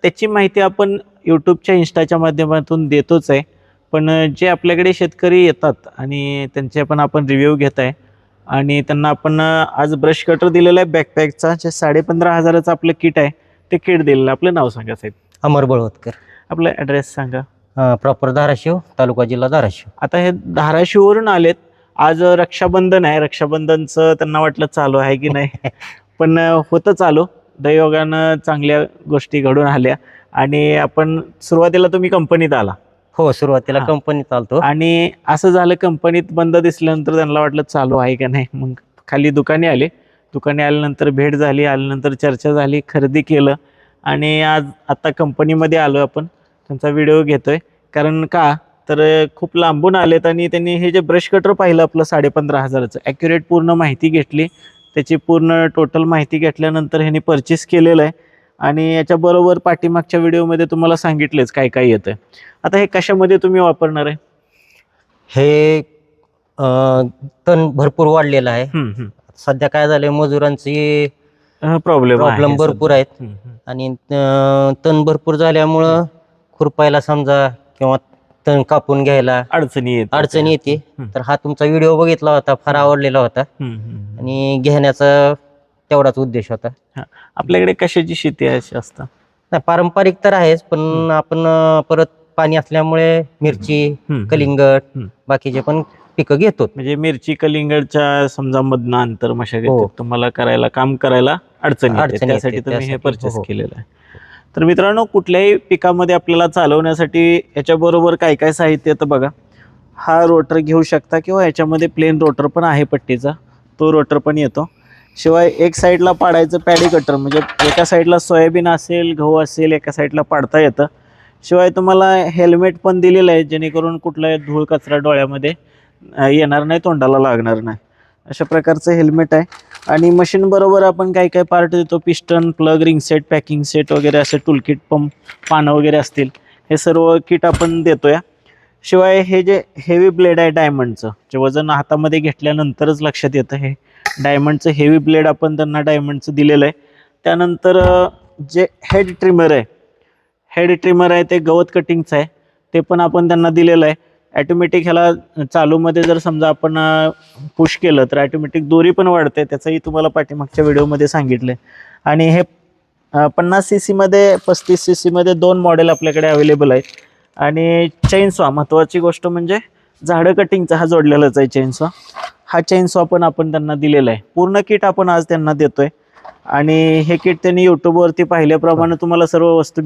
त्याची माहिती आपण यूट्यूबच्या इंस्टाच्या माध्यमातून देतोच आहे. पण जे आपल्याकडे शेतकरी येतात आणि त्यांचे पण आपण रिव्ह्यू घेत आहे आणि त्यांना आपण आज ब्रश कटर दिलेला आहे बॅकपॅकचा, जे 15,500चं आपलं किट आहे ते किट दिलेलं. आपलं नाव सांगा साहेब. अमर बळवतकर. आपलं ॲड्रेस सांगा. प्रॉपर धाराशिव, तालुका जिल्हा धाराशिव. आता हे धाराशिववरून आलेत. आज रक्षाबंधन आहे. रक्षाबंधनचं त्यांना वाटलं चालू आहे की नाही पण होतं चालू. दैवयोगानं चांगल्या गोष्टी घडून आल्या आणि आपण सुरुवातीला तुम्ही कंपनीत आला. हो, सुरुवातीला हा. कंपनीत आलतो. आणि असं झालं कंपनीत बंद दिसल्यानंतर त्यांना वाटलं चालू आहे का नाही. मग खाली दुकाने आले. दुकाने आल्यानंतर भेट झाली, आल्यानंतर चर्चा झाली, खरेदी केलं आणि आज आता कंपनीमध्ये आलो आपण. त्यांचा व्हिडिओ घेतोय. कारण का तर खूप लांबून आलेत आणि त्यांनी हे जे ब्रश कटर पाहिलं आपलं 15,500चं, ॲक्युरेट पूर्ण माहिती घेतली. त्याची पूर्ण टोटल माहिती घेतल्यानंतर ह्यांनी परचेस केलेलं आहे आणि याच्याबरोबर पाठीमागच्या व्हिडिओमध्ये तुम्हाला सांगितलेच काय काय येतं. आता हे कशामध्ये तुम्ही वापरणार आहे? हे तण भरपूर वाढलेलं आहे. सध्या काय झालंय, मजुरांची प्रॉब्लेम भरपूर आहेत आणि तण भरपूर झाल्यामुळं खुरपायला समजा किंवा तण कापून घ्यायला अडचणी येते. तर हा तुमचा व्हिडिओ बघितला होता, फार आवडलेला होता आणि घेण्याचा तेवढाच उद्देश होता. आपल्याकडे कशाची शेती आहे असतं? नाही, पारंपरिक तर आहेच, पण आपण परत पाणी असल्यामुळे मिरची, कलिंगड, बाकीचे पण पिकं घेतो. म्हणजे मिरची कलिंगडच्या समजा मधनं अंतर मशागत तुम्हाला करायला काम करायला अडचणी त्यासाठी तुम्ही हे परचेस केलेलं आहे. तर मित्रांनो, कुठल्याही पिकामध्ये आपल्याला चालवण्यासाठी याच्याबरोबर काय काय साहित्य येतं बघा. हा रोटर घेऊ शकता किंवा याच्यामध्ये प्लेन रोटर पण आहे पट्टीचा, तो रोटर पण येतो. शिवाय एक साईडला पाडायचं पॅडी कटर, म्हणजे एका साईडला सोयाबीन असेल, गहू असेल, एका साईडला पाडता येतं. शिवाय तुम्हाला हेल्मेट पण दिलेलं आहे, जेणेकरून कुठलाही धूळ कचरा डोळ्यामध्ये येणार नाही, तोंडाला लागणार नाही. अशा प्रकारचं हेल्मेट आहे. आणि मशीन बरोबर आपण काय काय पार्ट देतो, piston, plug, ring set, packing set वगैरे असे टूलकिट, पंप, पानं वगैरे असतील, हे सर्व किट आपण देतो या. शिवाय हे जे हेवी ब्लेड आहे डायमंडचं, जे वजन हातामध्ये घेतल्यानंतरच लक्षात येतं, हे डायमंडचं हेवी ब्लेड आपण त्यांना डायमंडचं दिलेलं आहे. त्यानंतर जे हेड ट्रिमर आहे ते गवत कटिंगचं आहे, ते पण आपण त्यांना दिलेलं आहे. ॲटोमॅटिक ह्याला चालूमध्ये जर समजा आपण पुश केलं तर ॲटोमॅटिक दोरी पण वाढते, त्याचंही तुम्हाला पाठीमागच्या व्हिडिओमध्ये सांगितलं आहे. आणि हे 50 cc मध्ये, 35 cc मध्ये 2 मॉडेल आपल्याकडे अवेलेबल आहेत. आणि चेनसॉ, महत्त्वाची गोष्ट म्हणजे झाडं कटिंगचा हा जोडलेलाच आहे चेनसॉ. हा चेनसॉ पण आपण त्यांना दिलेला आहे. पूर्ण किट आपण आज त्यांना देतोय आणि हे किट त्यांनी यूट्यूबवरती पाहिल्याप्रमाणे तुम्हाला सर्व वस्तू